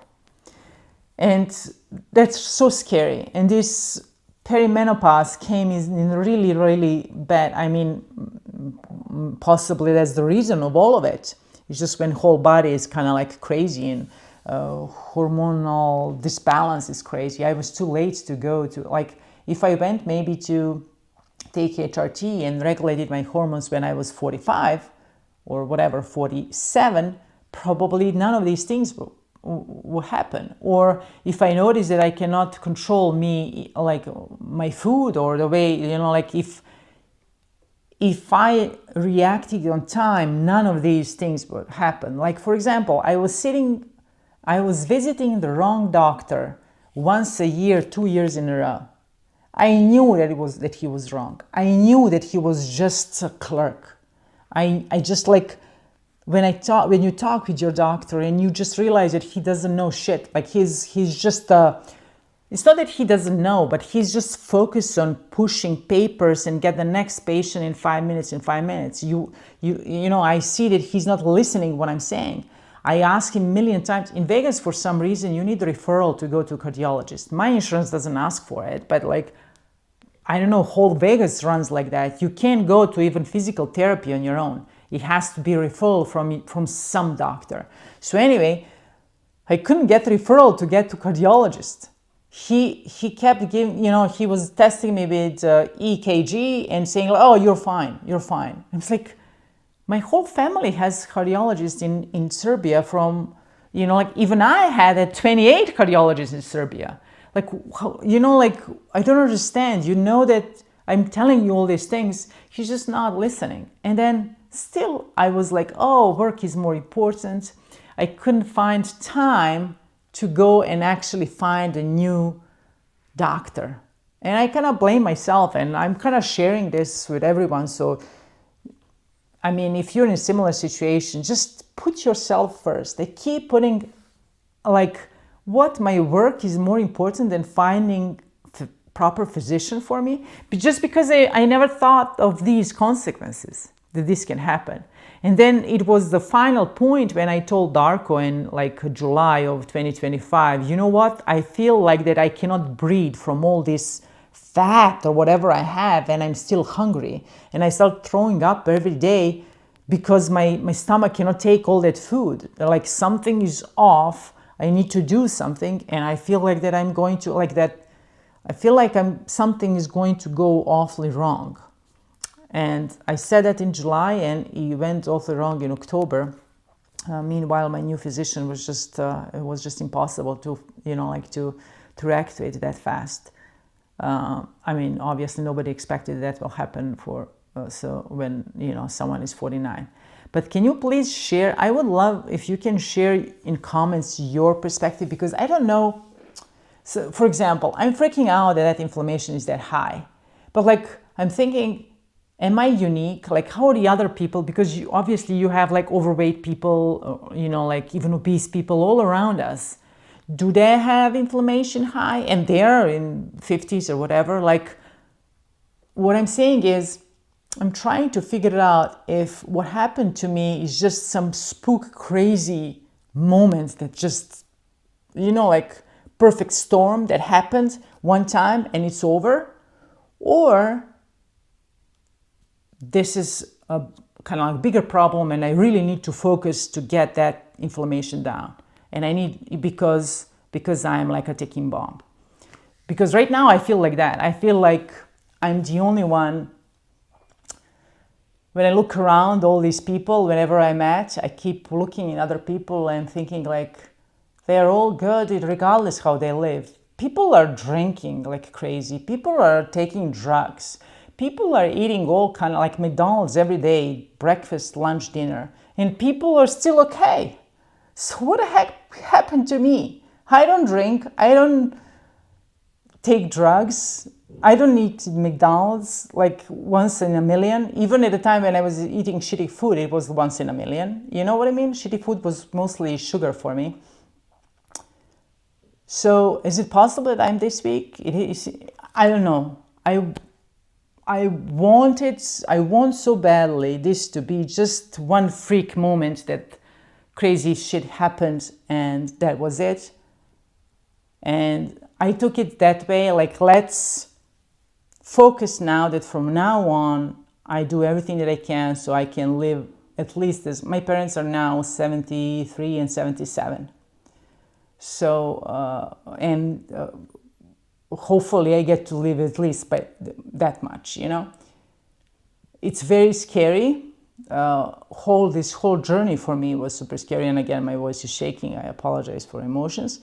and that's so scary. And this perimenopause came in really, really bad. I mean, possibly that's the reason of all of it. It's just when whole body is kind of like crazy and hormonal disbalance is crazy. I was too late to go to, like, if I went maybe to take HRT and regulated my hormones when I was 45 or whatever, 47, probably none of these things will happen. Or if I notice that I cannot control like my food or the way, like if I reacted on time, none of these things would happen. Like, for example, I was visiting the wrong doctor once a year, 2 years in a row. I knew that he was wrong. I knew that he was just a clerk. I just like when you talk with your doctor and you just realize that he doesn't know shit. Like he's just it's not that he doesn't know, but he's just focused on pushing papers and get the next patient in 5 minutes. I see that he's not listening what I'm saying. I ask him a million times. In Vegas, for some reason, you need a referral to go to a cardiologist. My insurance doesn't ask for it, but like, I don't know, whole Vegas runs like that. You can't go to even physical therapy on your own. It has to be a referral from some doctor. So anyway, I couldn't get referral to get to cardiologist. He kept giving, he was testing me with EKG and saying, oh, you're fine. I was like, my whole family has cardiologists in Serbia from, like even I had 28 cardiologists in Serbia. Like, I don't understand. That I'm telling you all these things. He's just not listening. And then still I was like, oh, work is more important. I couldn't find time to go and actually find a new doctor. And I kind of blame myself, and I'm kind of sharing this with everyone. So, I mean, if you're in a similar situation, just put yourself first. They keep putting, like, what, my work is more important than finding proper physician for me? But just because I never thought of these consequences, that this can happen. And then it was the final point when I told Darko in like July of 2025, you know what? I feel like that I cannot breathe from all this fat or whatever I have, and I'm still hungry. And I start throwing up every day because my stomach cannot take all that food. Like something is off. I need to do something, and I feel like that I'm going to, like that, I feel like something is going to go awfully wrong. And I said that in July, and it went awfully wrong in October. Meanwhile, my new physician was just, it was just impossible to, to reactivate that fast. I mean, obviously nobody expected that will happen so when, someone is 49. But can you please share? I would love if you can share in comments your perspective, because I don't know. So, for example, I'm freaking out that inflammation is that high. But like, I'm thinking, am I unique? Like, how are the other people? Because obviously you have like overweight people, like even obese people all around us. Do they have inflammation high? And they're in 50s or whatever. Like, what I'm saying is, I'm trying to figure it out if what happened to me is just some spook crazy moments that just, like perfect storm that happened one time and it's over, or this is a kind of like bigger problem, and I really need to focus to get that inflammation down. And I need, because I'm like a ticking bomb. Because right now I feel like that. I feel like I'm the only one. When I look around all these people, whenever I'm at, I keep looking at other people and thinking like, they're all good regardless how they live. People are drinking like crazy. People are taking drugs. People are eating all kind of like McDonald's every day, breakfast, lunch, dinner, and people are still okay. So what the heck happened to me? I don't drink. I don't take drugs. I don't eat McDonald's like once in a million. Even at the time when I was eating shitty food, it was once in a million. You know what I mean? Shitty food was mostly sugar for me. So is it possible that I'm this weak? It is. I don't know. I want so badly this to be just one freak moment that crazy shit happened and that was it. And I took it that way, like, let's focus now that from now on, I do everything that I can so I can live at least as, my parents are now 73 and 77. So, hopefully I get to live at least by that much, you know. It's very scary. This whole journey for me was super scary. And again, my voice is shaking. I apologize for emotions.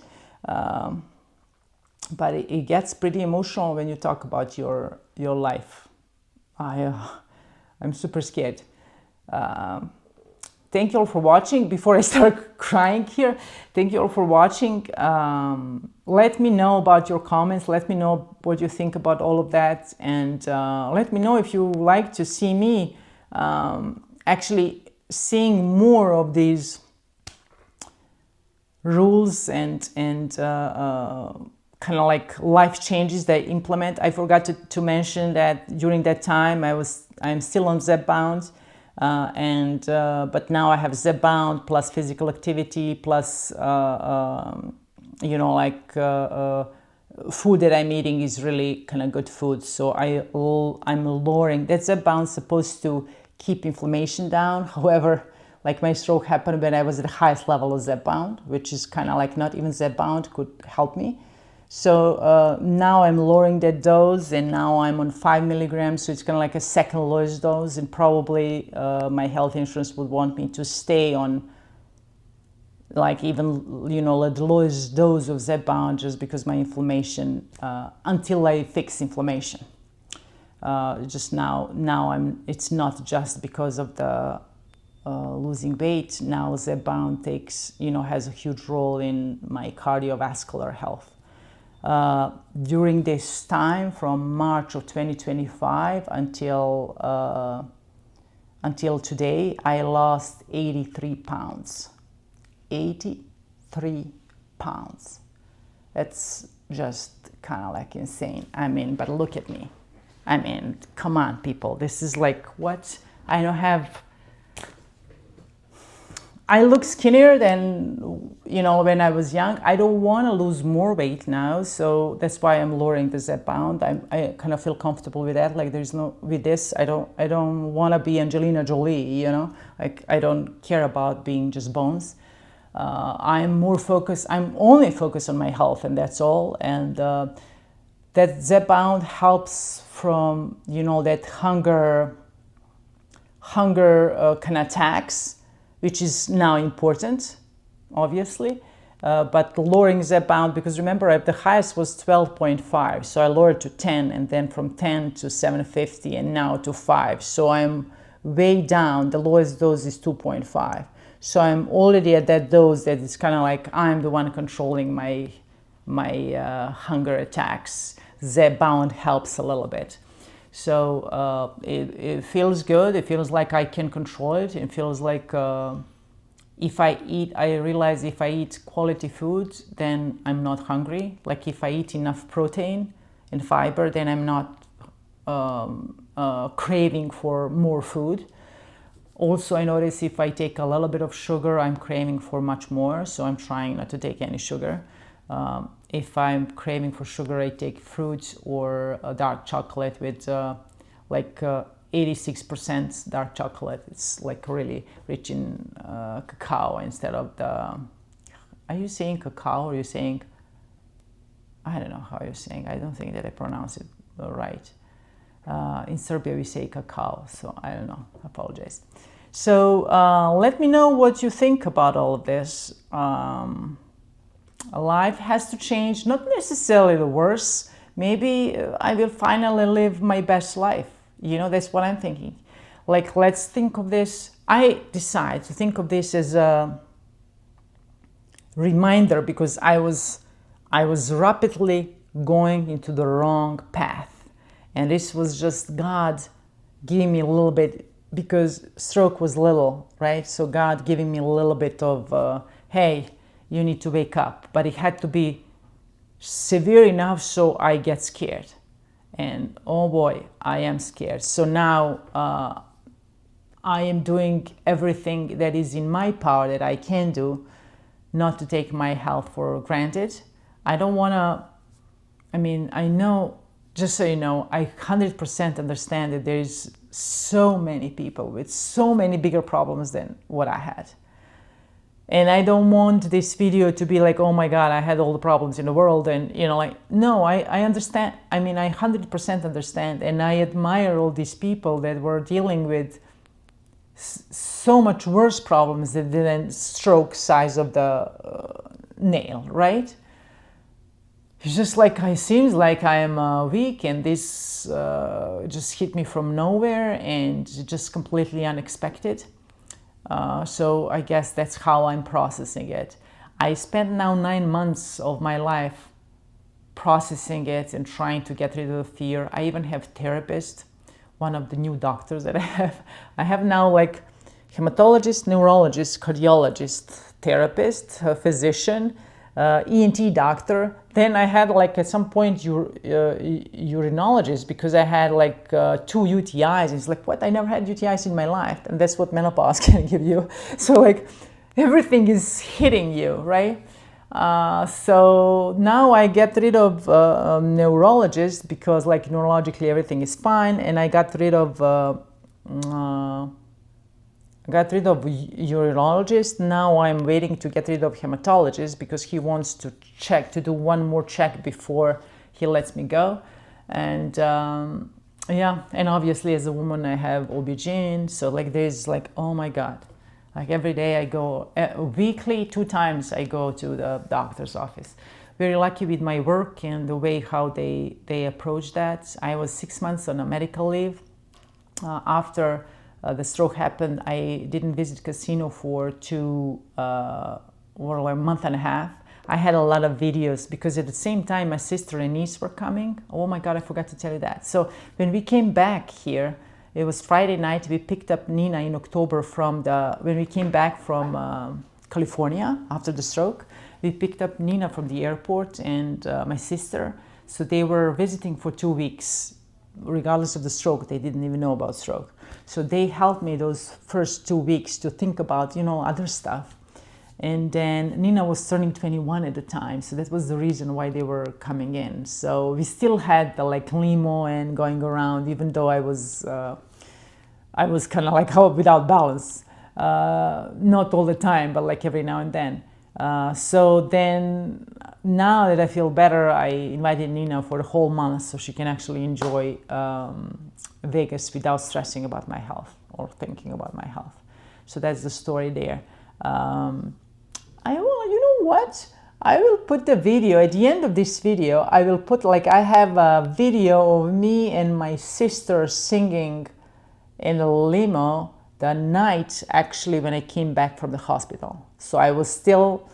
But it gets pretty emotional when you talk about your life. I'm super scared. Thank you all for watching. Before I start crying here, thank you all for watching. Let me know about your comments. Let me know what you think about all of that. And let me know if you like to see me actually seeing more of these rules and kind of like life changes that I implement. I forgot to mention that during that time I'm still on Zepbound. But now I have Zepbound plus physical activity plus you know, like food that I'm eating is really kind of good food. So I'm lowering. That Zepbound is supposed to keep inflammation down. However, like my stroke happened when I was at the highest level of Zepbound, which is kind of like not even Zepbound could help me. So now I'm lowering that dose, and now I'm on 5 milligrams. So it's kind of like a second lowest dose, and probably my health insurance would want me to stay on like even, you know, the lowest dose of Zepbound, just because my inflammation, until I fix inflammation. Just now it's not just because of the losing weight. Now Zepbound takes, you know, has a huge role in my cardiovascular health. During this time from March of 2025 until today, I lost 83 pounds. 83 pounds. That's just kind of like insane. I mean, but look at me. I mean, come on, people. This is like, what? I don't have... I look skinnier than, you know, when I was young. I don't want to lose more weight now, so that's why I'm lowering the Zepbound. I kind of feel comfortable with that. Like, there's no, with this, I don't want to be Angelina Jolie, you know. Like, I don't care about being just bones. I'm more focused. I'm only focused on my health, and that's all. And that Zepbound helps from, you know, that hunger kind of attacks, which is now important, obviously, but lowering Zepbound, because remember, the highest was 12.5, so I lowered to 10, and then from 10 to 750, and now to 5. So I'm way down. The lowest dose is 2.5. So I'm already at that dose that it's kind of like I'm the one controlling my hunger attacks. Zepbound helps a little bit. So it feels good. It feels like I can control it. It feels like if I realize if I eat quality food, then I'm not hungry. Like if I eat enough protein and fiber, then I'm not craving for more food. Also, I notice if I take a little bit of sugar, I'm craving for much more. So I'm trying not to take any sugar. If I'm craving for sugar, I take fruits or a dark chocolate with 86% dark chocolate. It's like really rich in cacao instead of the, are you saying cacao or are you saying, I don't know how you're saying, I don't think that I pronounce it right. In Serbia we say cacao, so I don't know, I apologize. So let me know what you think about all of this. Life has to change, not necessarily the worse. Maybe I will finally live my best life. You know, that's what I'm thinking. Like, let's think of this. I decide to think of this as a reminder because I was rapidly going into the wrong path. And this was just God giving me a little bit, because stroke was little, right? So God giving me a little bit of, hey, you need to wake up. But it had to be severe enough so I get scared. And oh boy, I am scared. So now I am doing everything that is in my power that I can do not to take my health for granted. I don't want to, I mean, I know, just so you know, I 100% understand that there's so many people with so many bigger problems than what I had. And I don't want this video to be like, oh my God, I had all the problems in the world. And, you know, like, no, I understand. I mean, I 100% understand. And I admire all these people that were dealing with so much worse problems than stroke size of the nail, right? It's just like, it seems like I am weak, and this just hit me from nowhere and just completely unexpected. So I guess that's how I'm processing it. I spent now 9 months of my life processing it and trying to get rid of the fear. I even have therapist, one of the new doctors that I have. I have now like hematologist, neurologist, cardiologist, therapist, a physician, ENT doctor. Then I had like at some point urinologist, because I had like 2 UTIs. It's like, what? I never had UTIs in my life. And that's what menopause can give you. So like everything is hitting you, right? So now I get rid of neurologist because like neurologically everything is fine. And I got rid of urologist. Now I'm waiting to get rid of hematologist because he wants to do one more check before he lets me go. And yeah, and obviously as a woman I have OB-GYN. So like there's like, oh my God, like every day I go, weekly 2 times I go to the doctor's office. Very lucky with my work and the way how they approach that. I was 6 months on a medical leave. After the stroke happened, I didn't visit casino for a month and a half. I had a lot of videos because at the same time my sister and niece were coming. Oh my God, I forgot to tell you that. So when we came back here, it was Friday night. We picked up Nina in October when we came back from California after the stroke. We picked up Nina from the airport and my sister. So they were visiting for 2 weeks, regardless of the stroke. They didn't even know about stroke. So they helped me those first 2 weeks to think about, you know, other stuff. And then Nina was turning 21 at the time. So that was the reason why they were coming in. So we still had the like limo and going around, even though I was kind of like without balance. Not all the time, but like every now and then. So then now that I feel better, I invited Nina for the whole month so she can actually enjoy Vegas without stressing about my health or thinking about my health. So that's the story there. You know what? I will put the video at the end of this video. I will put like, I have a video of me and my sister singing in a limo the night actually when I came back from the hospital. So I was still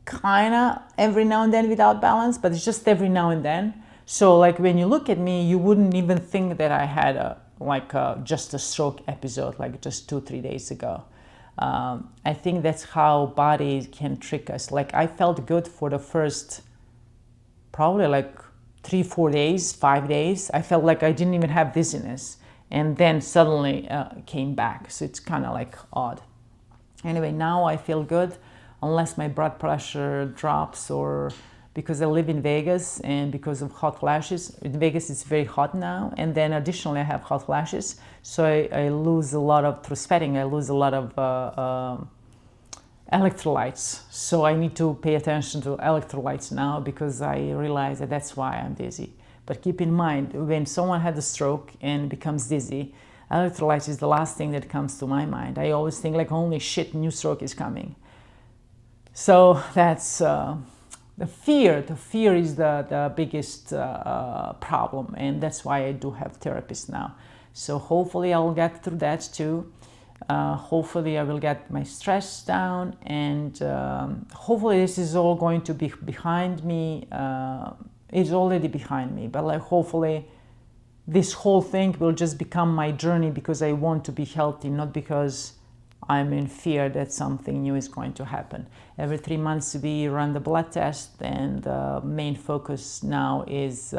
kind of every now and then without balance, but it's just every now and then. So like when you look at me, you wouldn't even think that I had just a stroke episode like just 2-3 days ago. I think that's how body can trick us. Like I felt good for the first probably like 3-4 days, 5 days. I felt like I didn't even have dizziness, and then suddenly came back. So it's kind of like odd. Anyway, now I feel good, unless my blood pressure drops or because I live in Vegas, and because of hot flashes. In Vegas it's very hot now, and then additionally I have hot flashes, so I lose a lot of, through sweating, I lose a lot of electrolytes. So I need to pay attention to electrolytes now, because I realize that that's why I'm dizzy. But keep in mind, when someone had a stroke and becomes dizzy, electrolytes is the last thing that comes to my mind. I always think like, holy shit, new stroke is coming. So that's the fear. The fear is the biggest problem, and that's why I do have therapists now. So hopefully I'll get through that too. Hopefully I will get my stress down, and hopefully this is all going to be behind me. It's already behind me, but like hopefully this whole thing will just become my journey, because I want to be healthy, not because I'm in fear that something new is going to happen. Every 3 months we run the blood test, and the main focus now is,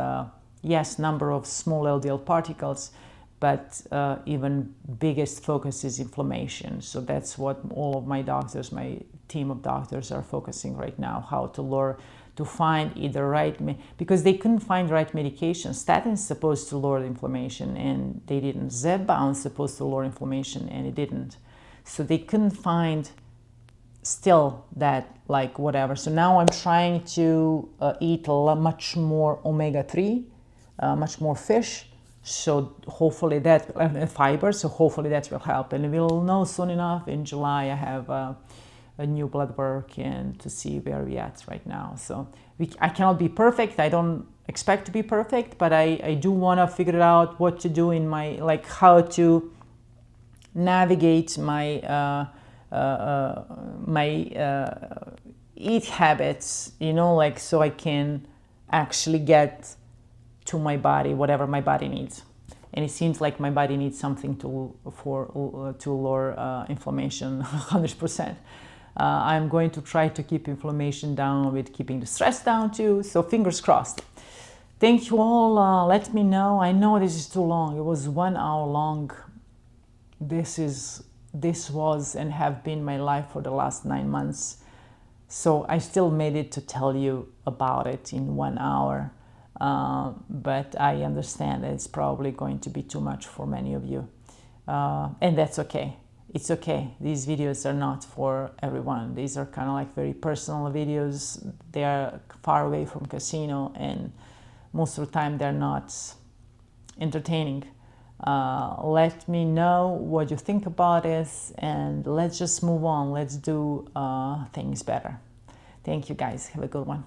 yes, number of small LDL particles, but even biggest focus is inflammation. So that's what all of my doctors, my team of doctors are focusing right now, how to lower, to find either right, because they couldn't find the right medication. Statin's supposed to lower the inflammation, and they didn't. Zepbound's supposed to lower inflammation, and it didn't. So they couldn't find still that, like, whatever. So now I'm trying to eat much more omega-3, much more fish. So hopefully that, fiber, so hopefully that will help. And we'll know soon enough. In July I have a new blood work, and to see where we're at right now. So I cannot be perfect. I don't expect to be perfect, but I do want to figure out what to do in my, like, how to navigate my eat habits, you know, like, so I can actually get to my body whatever my body needs. And it seems like my body needs something to lower inflammation 100%. I'm going to try to keep inflammation down with keeping the stress down too, so fingers crossed. Thank you all. Let me know. I know this is too long. It was 1 hour long. This was and have been my life for the last 9 months. So I still made it to tell you about it in 1 hour. But I understand that it's probably going to be too much for many of you. And that's okay. It's okay. These videos are not for everyone. These are kind of like very personal videos. They are far away from casino, and most of the time they're not entertaining. Let me know what you think about this, and let's just move on. Let's do things better. Thank you guys. Have a good one.